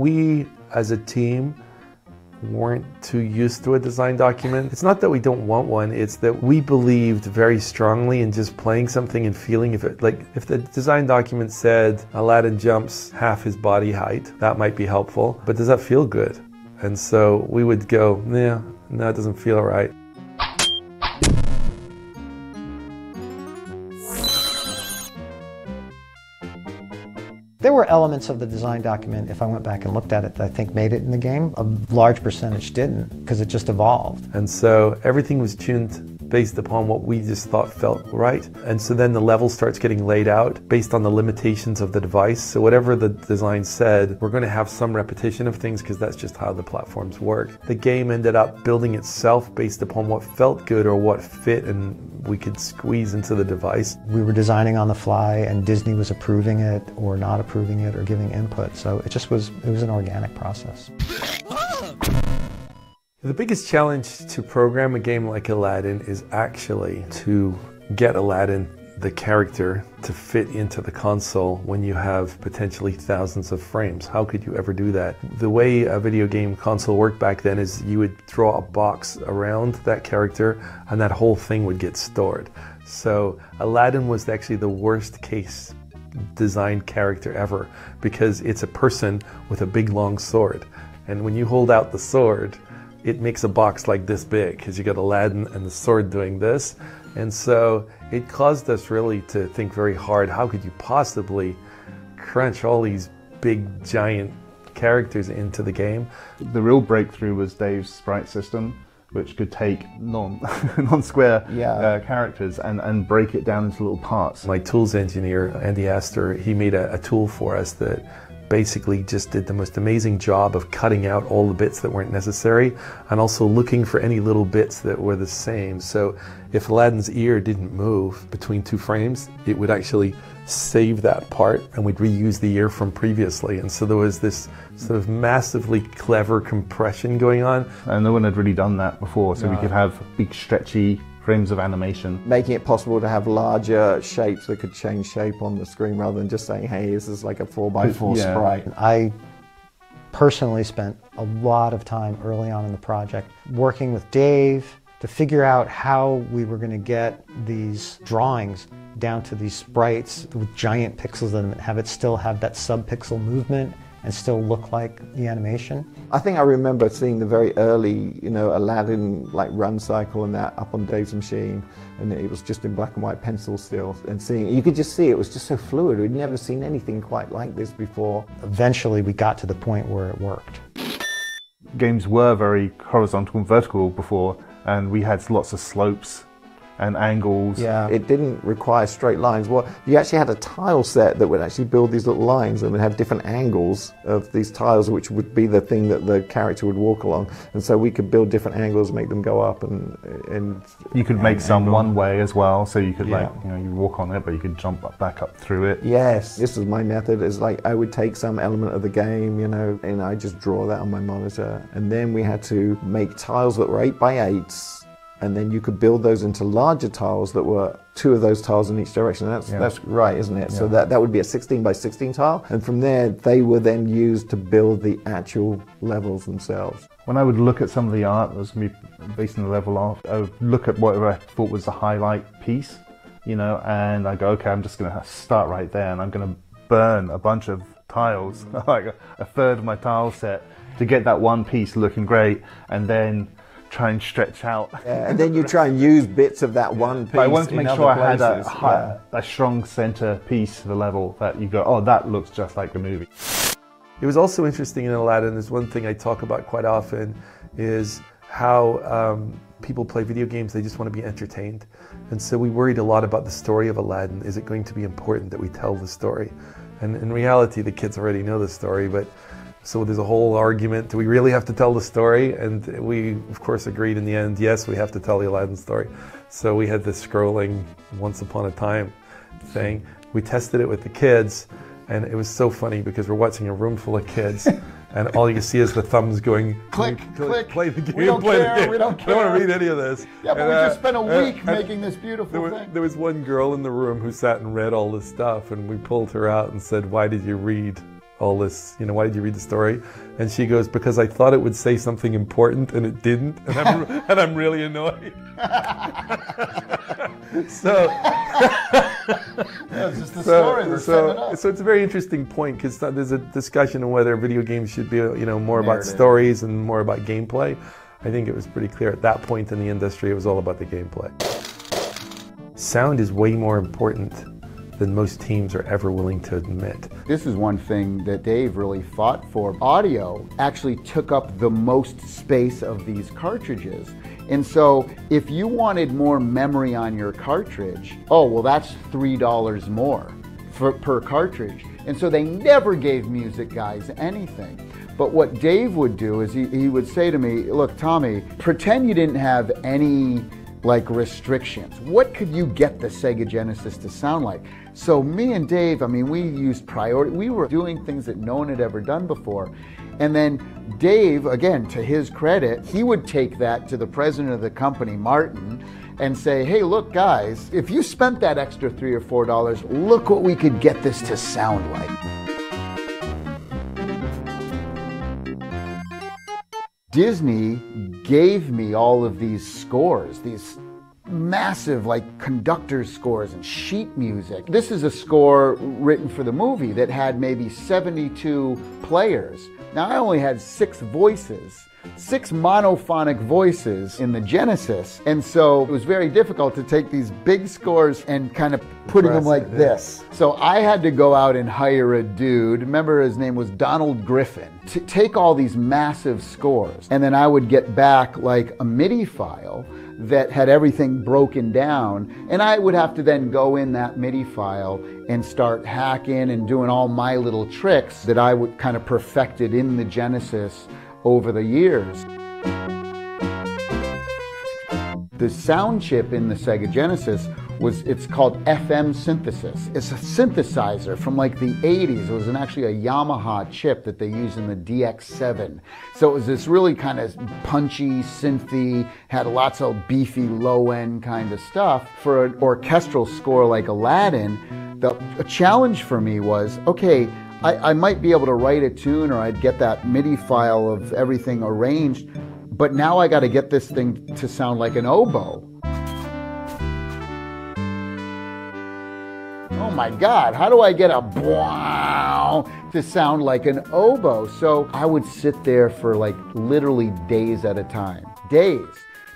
we as a team weren't too used to a design document. It's not that we don't want one, it's that we believed very strongly in just playing something and feeling if it, like if the design document said Aladdin jumps half his body height, that might be helpful, but does that feel good? And so we would go, nah, no, it doesn't feel right. There were elements of the design document, if I went back and looked at it, that I think made it in the game. A large percentage didn't, because it just evolved. And so everything was tuned based upon what we just thought felt right. And so then the level starts getting laid out based on the limitations of the device. So whatever the design said, we're going to have some repetition of things because that's just how the platforms work. The game ended up building itself based upon what felt good or what fit and we could squeeze into the device. We were designing on the fly and Disney was approving it or not approving it or giving input. So it just was, it was an organic process. The biggest challenge to program a game like Aladdin is actually to get Aladdin, the character, to fit into the console when you have potentially thousands of frames. How could you ever do that? The way a video game console worked back then is you would draw a box around that character and that whole thing would get stored. So Aladdin was actually the worst case designed character ever because it's a person with a big long sword. And when you hold out the sword, it makes a box like this big because you got Aladdin and the sword doing this. And so it caused us really to think very hard, how could you possibly crunch all these big giant characters into the game? The real breakthrough was Dave's sprite system, which could take non-square characters and break it down into little parts. My tools engineer, Andy Astor, he made a tool for us that basically just did the most amazing job of cutting out all the bits that weren't necessary and also looking for any little bits that were the same. So if Aladdin's ear didn't move between two frames, it would actually save that part and we'd reuse the ear from previously. And so there was this sort of massively clever compression going on. And no one had really done that before, so we could have big stretchy frames of animation. Making it possible to have larger shapes that could change shape on the screen rather than just saying, hey, this is like a 4x4 sprite. I personally spent a lot of time early on in the project working with Dave to figure out how we were going to get these drawings down to these sprites with giant pixels in them and have it still have that sub-pixel movement and still look like the animation. I think I remember seeing the very early, Aladdin like run cycle and that up on Dave's machine, and it was just in black and white pencil still, and seeing, you could just see it was just so fluid. We'd never seen anything quite like this before. Eventually we got to the point where it worked. Games were very horizontal and vertical before, and we had lots of slopes and angles. Yeah, it didn't require straight lines. Well, you actually had a tile set that would actually build these little lines and would have different angles of these tiles, which would be the thing that the character would walk along. And so we could build different angles, make them go up, and you could make some one way as well, so you could you walk on it, but you could jump back up through it. Yes, this was my method. Is like I would take some element of the game, and I just draw that on my monitor, and then we had to make tiles that were 8x8s. And then you could build those into larger tiles that were 2 of those tiles in each direction. That's right, isn't it? Yeah. So that would be a 16x16 tile. And from there, they were then used to build the actual levels themselves. When I would look at some of the art that was going to be based on the level art, I would look at whatever I thought was the highlight piece, and I go, okay, I'm just going to start right there, and I'm going to burn a bunch of tiles, like a third of my tile set, to get that one piece looking great, and then try and stretch out. Yeah, and then you try and use bits of that one piece. But I wanted to make sure I had a strong center piece to the level that you go, oh, that looks just like the movie. It was also interesting in Aladdin, there's one thing I talk about quite often, is how people play video games, they just want to be entertained. And so we worried a lot about the story of Aladdin. Is it going to be important that we tell the story? And in reality, the kids already know the story, but so there's a whole argument, do we really have to tell the story? And we, of course, agreed in the end, yes, we have to tell the Aladdin story. So we had this scrolling Once Upon a Time thing. We tested it with the kids, and it was so funny because we're watching a room full of kids, and all you see is the thumbs going, click, click, play the game, we don't play care, the game. we don't care. I don't want to read any of this. Yeah, but we just spent a week making this beautiful thing. There was one girl in the room who sat and read all this stuff, and we pulled her out and said, why did you read all this, why did you read the story? And she goes, because I thought it would say something important and it didn't, and I'm really annoyed. So it's just the story. They're setting it up. So it's a very interesting point, because there's a discussion on whether video games should be, more about stories and more about gameplay. I think it was pretty clear at that point in the industry, it was all about the gameplay. Sound is way more important than most teams are ever willing to admit. This is one thing that Dave really fought for. Audio actually took up the most space of these cartridges. And so if you wanted more memory on your cartridge, oh, well, that's $3 more per cartridge. And so they never gave music guys anything. But what Dave would do is he would say to me, look, Tommy, pretend you didn't have any restrictions. What could you get the Sega Genesis to sound like? So me and Dave, we used priority. We were doing things that no one had ever done before. And then Dave, again, to his credit, he would take that to the president of the company, Martin, and say, hey, look, guys, if you spent that extra $3 or $4, look what we could get this to sound like. Disney gave me all of these scores, these massive conductor scores and sheet music. This is a score written for the movie that had maybe 72 players. Now I only had 6 voices, 6 monophonic voices in the Genesis, and so it was very difficult to take these big scores and kind of putting them like this. So I had to go out and hire a dude, remember his name was Donald Griffin, to take all these massive scores, and then I would get back a MIDI file that had everything broken down, and I would have to then go in that MIDI file and start hacking and doing all my little tricks that I would kind of perfected in the Genesis over the years. The sound chip in the Sega Genesis it's called FM synthesis. It's a synthesizer from the 80s. It was actually a Yamaha chip that they used in the DX7. So it was this really kind of punchy, synthy, had lots of beefy low-end kind of stuff. For an orchestral score like Aladdin, a challenge for me was, okay, I might be able to write a tune, or I'd get that MIDI file of everything arranged, but now I got to get this thing to sound like an oboe. Oh my God, how do I get a wow to sound like an oboe? So I would sit there for literally days at a time, days,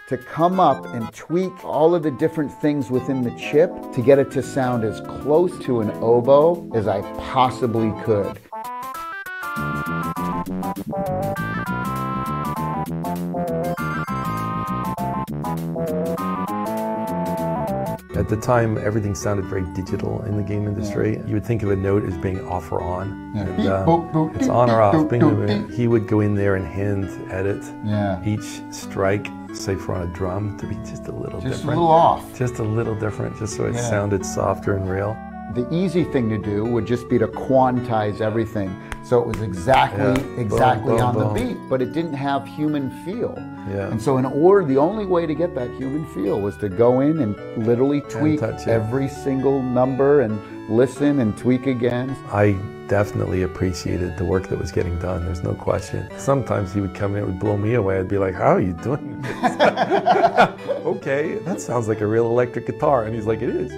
to come up and tweak all of the different things within the chip to get it to sound as close to an oboe as I possibly could. At the time, everything sounded very digital in the game industry. You would think of a note as being off or on. Yeah. And, it's on or off. He would go in there and hand edit each strike, say for on a drum, to be just a little different. Just a little off. Just a little different, just so it sounded softer and real. The easy thing to do would just be to quantize everything, so it was exactly on the beat, but it didn't have human feel. Yeah. And so the only way to get that human feel was to go in and literally tweak every single number and listen and tweak again. I definitely appreciated the work that was getting done, there's no question. Sometimes he would come in, it would blow me away. I'd be like, how are you doing this? Okay, that sounds like a real electric guitar. And he's like, it is.